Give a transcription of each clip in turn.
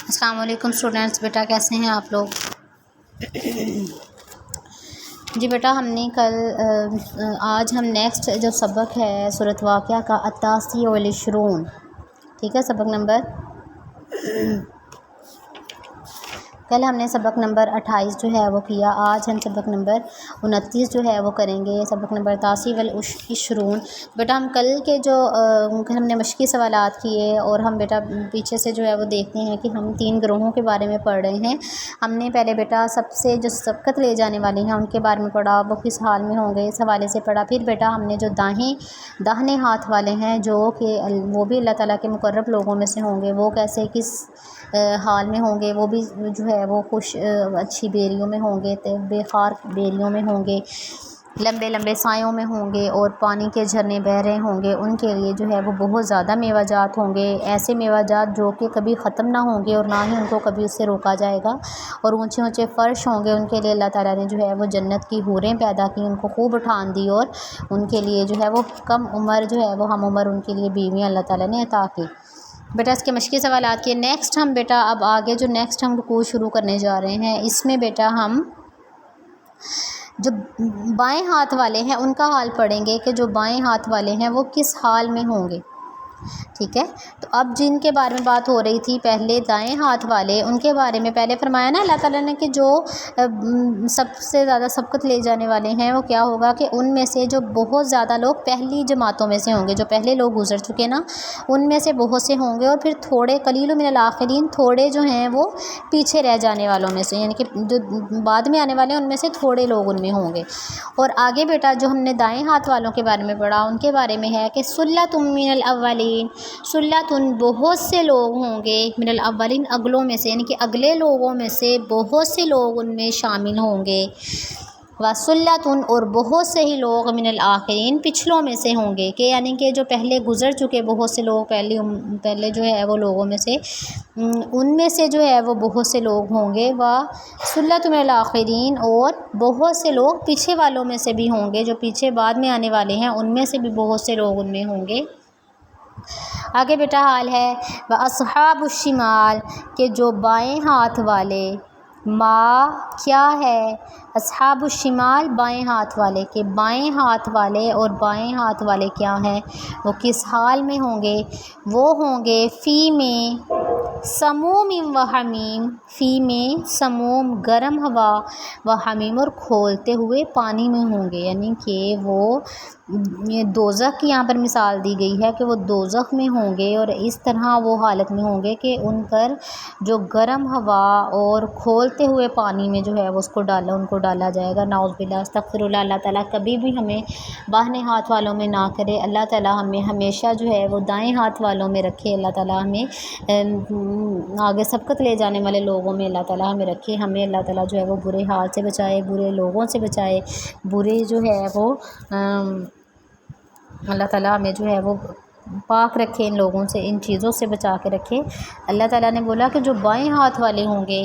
السلام علیکم اسٹوڈنٹس، بیٹا کیسے ہیں آپ لوگ؟ جی بیٹا ہم نے آج ہم نیکسٹ جو سبق ہے سورۃ واقعہ کا 88 ٹھیک ہے، سبق نمبر کل ہم نے سبق نمبر 28 جو ہے وہ کیا، آج ہم سبق نمبر 29 جو ہے وہ کریں گے، سبق نمبر 88 بیٹا ہم کل کے جو ہم نے مشقی سوالات کیے اور ہم بیٹا پیچھے سے جو ہے وہ دیکھتے ہیں کہ ہم 3 گروہوں کے بارے میں پڑھ رہے ہیں۔ ہم نے پہلے بیٹا سب سے جو سبقت لے جانے والے ہیں ان کے بارے میں پڑھا، وہ کس حال میں ہوں گے اس حوالے سے پڑھا۔ پھر بیٹا ہم نے جو داہنے ہاتھ والے ہیں جو کہ وہ بھی اللہ تعالیٰ کے مقرب لوگوں میں سے ہوں گے، وہ کیسے کس حال میں ہوں گے، وہ بھی جو ہے وہ اچھی بیریوں میں ہوں گے، بے خار بیریوں میں ہوں گے، لمبے لمبے سایوں میں ہوں گے اور پانی کے جھرنے بہہ رہے ہوں گے۔ ان کے لیے جو ہے وہ بہت زیادہ میوہ جات ہوں گے، ایسے میوہ جات جو کہ کبھی ختم نہ ہوں گے اور نہ ہی ان کو کبھی اس سے روکا جائے گا، اور اونچے اونچے فرش ہوں گے۔ ان کے لیے اللہ تعالیٰ نے جو ہے وہ جنت کی حوریں پیدا کی، ان کو خوب اٹھان دی، اور ان کے لیے جو ہے وہ کم عمر جو ہے وہ ہم عمر ان کے لیے بیویاں اللہ تعالیٰ نے عطا کی۔ بیٹا اس کے مشقی سوالات کے نیکسٹ ہم بیٹا اب آگے جو نیکسٹ ہم رکوع شروع کرنے جا رہے ہیں، اس میں بیٹا ہم جو بائیں ہاتھ والے ہیں ان کا حال پڑھیں گے کہ جو بائیں ہاتھ والے ہیں وہ کس حال میں ہوں گے، ٹھیک ہے۔ تو اب جن کے بارے میں بات ہو رہی تھی پہلے دائیں ہاتھ والے، ان کے بارے میں پہلے فرمایا نا اللہ تعالیٰ نے کہ جو سب سے زیادہ سبقت لے جانے والے ہیں وہ کیا ہوگا کہ ان میں سے جو بہت زیادہ لوگ پہلی جماعتوں میں سے ہوں گے، جو پہلے لوگ گزر چکے نا ان میں سے بہت سے ہوں گے، اور پھر تھوڑے قلیل من الاخرین، تھوڑے جو ہیں وہ پیچھے رہ جانے والوں میں سے، یعنی کہ جو بعد میں آنے والے ہیں ان میں سے تھوڑے لوگ ان میں ہوں گے۔ اور آگے بیٹا جو ہم نے دائیں ہاتھ والوں کے بارے میں پڑھا، ان کے بارے میں ہے کہ ثلۃ من الاولین، ثلۃ بہت سے لوگ ہوں گے، من الاولین اگلوں میں سے، یعنی کہ اگلے لوگوں میں سے بہت سے لوگ ان میں شامل ہوں گے، وثلۃ اور بہت سے ہی لوگ من الاخرین پچھلوں میں سے ہوں گے، کہ یعنی کہ جو پہلے گزر چکے بہت سے لوگ پہلے جو ہے وہ لوگوں میں سے ان میں سے جو ہے وہ بہت سے لوگ ہوں گے، وثلۃ من الاخرین اور بہت سے لوگ پیچھے والوں میں سے بھی ہوں گے، جو پیچھے بعد میں آنے والے ہیں ان میں سے بھی بہت سے لوگ ان میں ہوں گے۔ آگے بیٹا حال ہے واصحاب الشمال، کہ جو بائیں ہاتھ والے، ما کیا ہے، اصحاب الشمال بائیں ہاتھ والے، کہ بائیں ہاتھ والے اور بائیں ہاتھ والے کیا ہیں، وہ کس حال میں ہوں گے، وہ ہوں گے فی میں سموم و حمیم، فی میں سموم گرم ہوا، و حمیم اور کھولتے ہوئے پانی میں ہوں گے، یعنی کہ وہ دوزخ کی یہاں پر مثال دی گئی ہے کہ وہ دوزخ میں ہوں گے، اور اس طرح وہ حالت میں ہوں گے کہ ان پر جو گرم ہوا اور کھولتے ہوئے پانی میں جو ہے وہ ان کو ڈالا جائے گا۔ نعوذ باللہ، استغفر اللہ۔ اللہ تعالیٰ کبھی بھی ہمیں بائیں ہاتھ والوں میں نہ کرے، اللہ تعالیٰ ہمیں ہمیشہ جو ہے وہ دائیں ہاتھ والوں میں رکھے، اللہ تعالیٰ ہمیں آگے سبقت لے جانے والے لوگوں میں اللہ تعالیٰ ہمیں رکھے، ہمیں اللہ تعالیٰ جو ہے وہ برے حال سے بچائے، برے لوگوں سے بچائے، برے جو ہے وہ اللہ تعالیٰ ہمیں جو ہے وہ پاک رکھے، ان لوگوں سے، ان چیزوں سے بچا کے رکھے۔ اللہ تعالیٰ نے بولا کہ جو بائیں ہاتھ والے ہوں گے،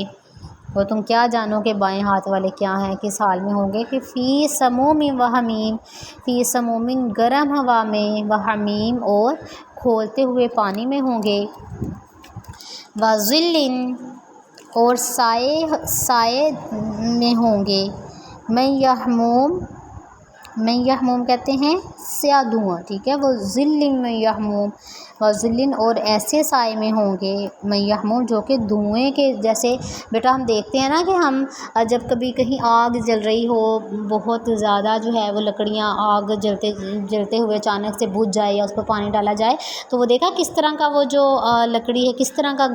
وہ تم کیا جانو کہ بائیں ہاتھ والے کیا ہیں، کس حال میں ہوں گے، کہ فی سموم و حمیم، فی سموم گرم ہوا میں، و حمیم اور کھولتے ہوئے پانی میں ہوں گے، و ظل اور سائے میں ہوں گے، میں یحموم کہتے ہیں سیاہ دھواں، ٹھیک ہے، وہ ظل میں یحموم، و ظل اور ایسے سائے میں ہوں گے، میں یحموم جو کہ دھوئیں کے جیسے، بیٹا ہم دیکھتے ہیں نا کہ ہم جب کبھی کہیں آگ جل رہی ہو، بہت زیادہ جو ہے وہ لکڑیاں آگ جلتے ہوئے اچانک سے بجھ جائے یا اس پر پانی ڈالا جائے تو وہ دیکھا کس طرح کا وہ جو لکڑی ہے کس طرح کا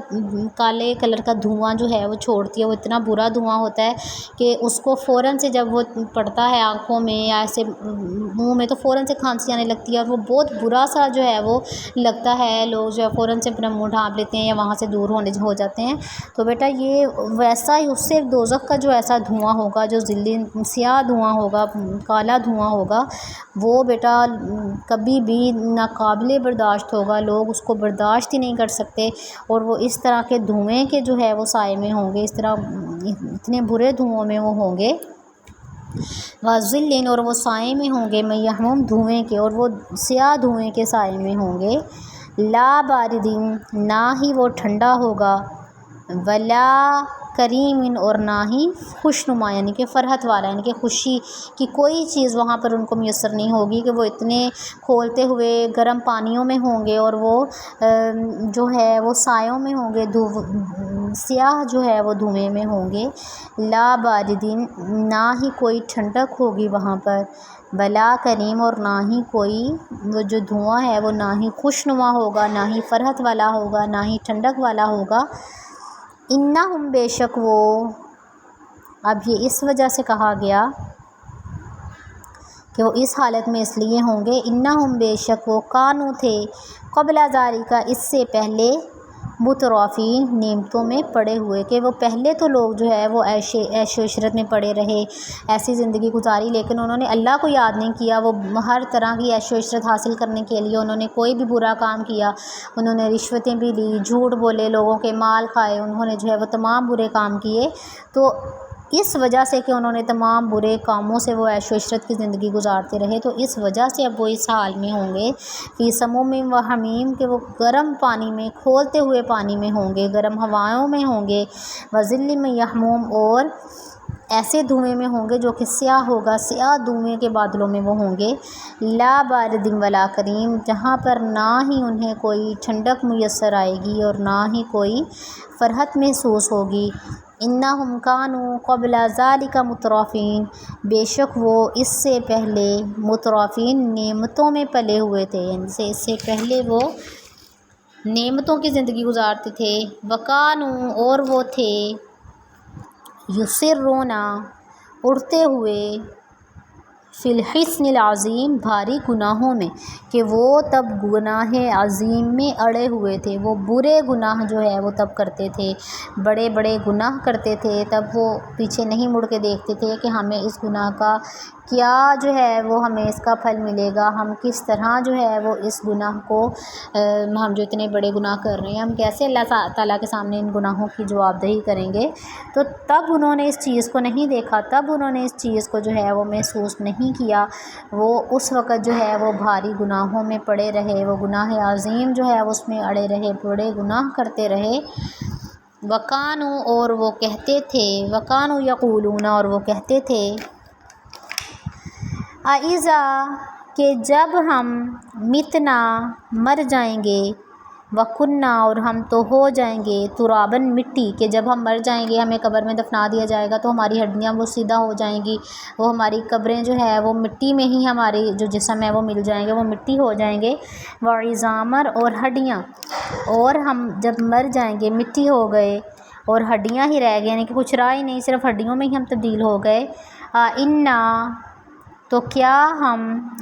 کالے کلر کا دھواں جو ہے وہ چھوڑتی ہے، وہ اتنا برا دھواں ہوتا ہے کہ اس کو فوراً سے جب وہ پڑتا ہے آنکھوں میں یا ایسے منہ میں تو فوراً سے کھانسی آنے لگتی ہے، اور وہ بہت برا سا جو ہے وہ لگتا ہے، لوگ جو ہے فوراً سے اپنا منہ ڈھانپ لیتے ہیں یا وہاں سے دور ہو جاتے ہیں۔ تو بیٹا یہ ویسا ہی اس سے دوزخ کا جو ایسا دھواں ہوگا، جو سیاہ دھواں ہوگا، کالا دھواں ہوگا، وہ بیٹا کبھی بھی ناقابل برداشت ہوگا، لوگ اس کو برداشت ہی نہیں کر سکتے، اور وہ اس طرح کے دھوئیں کے جو ہے وہ سائے میں ہوں گے، اس طرح اتنے برے دھوؤں میں وہ ہوں گے، وَظِلٍّ اور وہ سائے میں ہوں گے، میں یحموم دھوئیں کے، اور وہ سیاہ دھوئیں کے سائے میں ہوں گے، لا باردین نہ ہی وہ ٹھنڈا ہوگا، ولا کریم اور نہ ہی خوشنما یعنی کہ فرحت والا یعنی کہ خوشی کی کوئی چیز وہاں پر ان کو میسر نہیں ہوگی کہ وہ اتنے کھولتے ہوئے گرم پانیوں میں ہوں گے اور وہ جو ہے وہ سایوں میں ہوں گے، سیاہ جو ہے وہ دھوئیں میں ہوں گے، لا باردین نہ ہی کوئی ٹھنڈک ہوگی وہاں پر، ولا کریم اور نہ ہی کوئی وہ جو دھواں ہے وہ نہ ہی خوشنما ہوگا، نہ ہی فرحت والا ہوگا، نہ ہی ٹھنڈک والا ہوگا۔ انہم بے شک وہ، اب یہ اس وجہ سے کہا گیا کہ وہ اس حالت میں اس لیے ہوں گے، انہم بے شک وہ کانو تھے قبل ذالک اس سے پہلے مترفین نعمتوں میں پڑے ہوئے، کہ وہ پہلے تو لوگ جو ہے وہ عیش و عشرت میں پڑے رہے، ایسی زندگی گزاری، لیکن انہوں نے اللہ کو یاد نہیں کیا۔ وہ ہر طرح کی عیش و عشرت حاصل کرنے کے لیے انہوں نے کوئی بھی برا کام کیا، انہوں نے رشوتیں بھی لی، جھوٹ بولے، لوگوں کے مال کھائے، انہوں نے جو ہے وہ تمام برے کام کیے۔ تو اس وجہ سے کہ انہوں نے تمام برے کاموں سے وہ عیش و عشرت کی زندگی گزارتے رہے، تو اس وجہ سے اب وہ اس حال میں ہوں گے، فی سموم و حمیم، کہ وہ گرم پانی میں، کھولتے ہوئے پانی میں ہوں گے، گرم ہوائوں میں ہوں گے، وظل من یحموم، اور ایسے دھوئیں میں ہوں گے جو کہ سیاہ ہوگا، سیاہ دھوئیں کے بادلوں میں وہ ہوں گے، لا بارد ولا کریم، جہاں پر نہ ہی انہیں کوئی ٹھنڈک میسر آئے گی اور نہ ہی کوئی فرحت محسوس ہوگی۔ انہم کانوا قبل ذالک مترفین، بے شک وہ اس سے پہلے مترفین نعمتوں میں پلے ہوئے تھے، یعنی اس سے پہلے وہ نعمتوں کی زندگی گزارتے تھے، وکانوا اور وہ تھے، یسرون اڑتے ہوئے، فی الحسن العظیم بھاری گناہوں میں، کہ وہ تب گناہ عظیم میں اڑے ہوئے تھے، وہ برے گناہ جو ہے وہ تب کرتے تھے، بڑے بڑے گناہ کرتے تھے، تب وہ پیچھے نہیں مڑ کے دیکھتے تھے کہ ہمیں اس گناہ کا کیا جو ہے وہ ہمیں اس کا پھل ملے گا، ہم کس طرح جو ہے وہ اس گناہ کو ہم جو اتنے بڑے گناہ کر رہے ہیں ہم کیسے اللہ تعالیٰ کے سامنے ان گناہوں کی جواب دہی کریں گے۔ تو تب انہوں نے اس چیز کو نہیں دیکھا، تب انہوں نے اس چیز کو جو ہے وہ محسوس نہیں کیا، وہ اس وقت جو ہے وہ بھاری گناہوں میں پڑے رہے، وہ گناہ عظیم جو ہے اس میں اڑے رہے، بڑے گناہ کرتے رہے۔ وکانو اور وہ کہتے تھے، وکانو یقولون اور وہ کہتے تھے، اذا کہ جب ہم متنا مر جائیں گے، وکننا اور ہم تو ہو جائیں گے، ترابن مٹی، کہ جب ہم مر جائیں گے ہمیں قبر میں دفنا دیا جائے گا تو ہماری ہڈیاں وہ سیدھا ہو جائیں گی، وہ ہماری قبریں جو ہے وہ مٹی میں ہی ہماری جو جسم ہے وہ مل جائیں گے، وہ مٹی ہو جائیں گے، وعظامر اور ہڈیاں، اور ہم جب مر جائیں گے مٹی ہو گئے اور ہڈیاں ہی رہ گئے، یعنی کہ کچھ رہا ہی نہیں، صرف ہڈیوں میں ہی ہم تبدیل ہو گئے، انا تو کیا ہم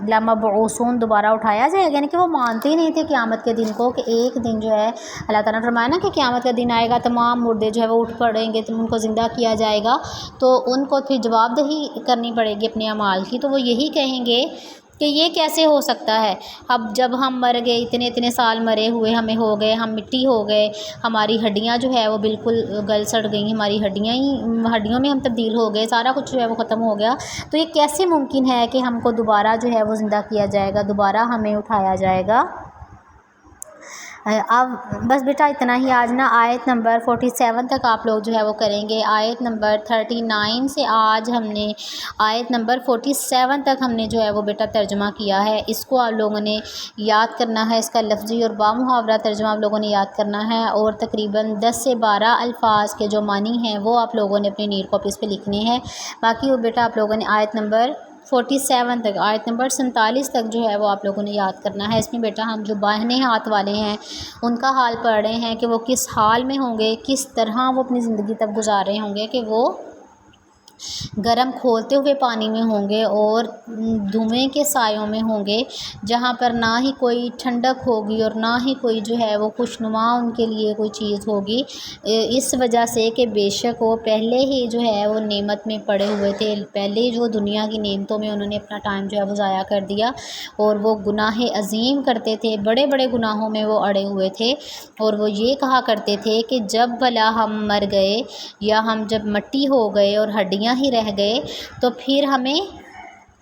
لمبعوثون دوبارہ اٹھایا جائے گا، یعنی کہ وہ مانتے ہی نہیں تھے قیامت کے دن کو، کہ ایک دن جو ہے اللہ تعالیٰ نے فرمایا نا کہ قیامت کا دن آئے گا، تمام مردے جو ہے وہ اٹھ پڑیں گے، ان کو زندہ کیا جائے گا، تو ان کو پھر جواب دہی کرنی پڑے گی اپنے اعمال کی، تو وہ یہی کہیں گے کہ یہ کیسے ہو سکتا ہے، اب جب ہم مر گئے، اتنے اتنے سال مرے ہوئے ہمیں ہو گئے، ہم مٹی ہو گئے، ہماری ہڈیاں جو ہے وہ بالکل گل سڑ گئیں، ہماری ہڈیوں میں ہم تبدیل ہو گئے، سارا کچھ جو ہے وہ ختم ہو گیا، تو یہ کیسے ممکن ہے کہ ہم کو دوبارہ جو ہے وہ زندہ کیا جائے گا، دوبارہ ہمیں اٹھایا جائے گا۔ اب بس بیٹا اتنا ہی آج نا، آیت نمبر 47 تک آپ لوگ جو ہے وہ کریں گے، آیت نمبر 39 سے آج ہم نے آیت نمبر 47 تک ہم نے جو ہے وہ بیٹا ترجمہ کیا ہے، اس کو آپ لوگوں نے یاد کرنا ہے، اس کا لفظی اور بامحاورہ ترجمہ آپ لوگوں نے یاد کرنا ہے، اور تقریباً 10 سے 12 الفاظ کے جو معنی ہیں وہ آپ لوگوں نے اپنی نیل کاپیز پہ لکھنے ہیں، باقی وہ بیٹا آپ لوگوں نے آیت نمبر 47 تک، آیت نمبر 47 تک جو ہے وہ آپ لوگوں نے یاد کرنا ہے۔ اس میں بیٹا ہم جو باہنے ہاتھ والے ہیں ان کا حال پڑھ رہے ہیں کہ وہ کس حال میں ہوں گے، کس طرح وہ اپنی زندگی تب گزار رہے ہوں گے، کہ وہ گرم کھولتے ہوئے پانی میں ہوں گے اور دھوئیں کے سایوں میں ہوں گے، جہاں پر نہ ہی کوئی ٹھنڈک ہوگی اور نہ ہی کوئی جو ہے وہ خوشنما ان کے لیے کوئی چیز ہوگی، اس وجہ سے کہ بے شک وہ پہلے ہی جو ہے وہ نعمت میں پڑے ہوئے تھے، پہلے ہی جو دنیا کی نعمتوں میں انہوں نے اپنا ٹائم جو ہے وہ ضائع کر دیا، اور وہ گناہ عظیم کرتے تھے، بڑے بڑے گناہوں میں وہ اڑے ہوئے تھے، اور وہ یہ کہا کرتے تھے کہ جب بھلا ہم مر گئے یا ہم جب مٹی ہو گئے اور ہڈیاں ہی رہ گئے تو پھر ہمیں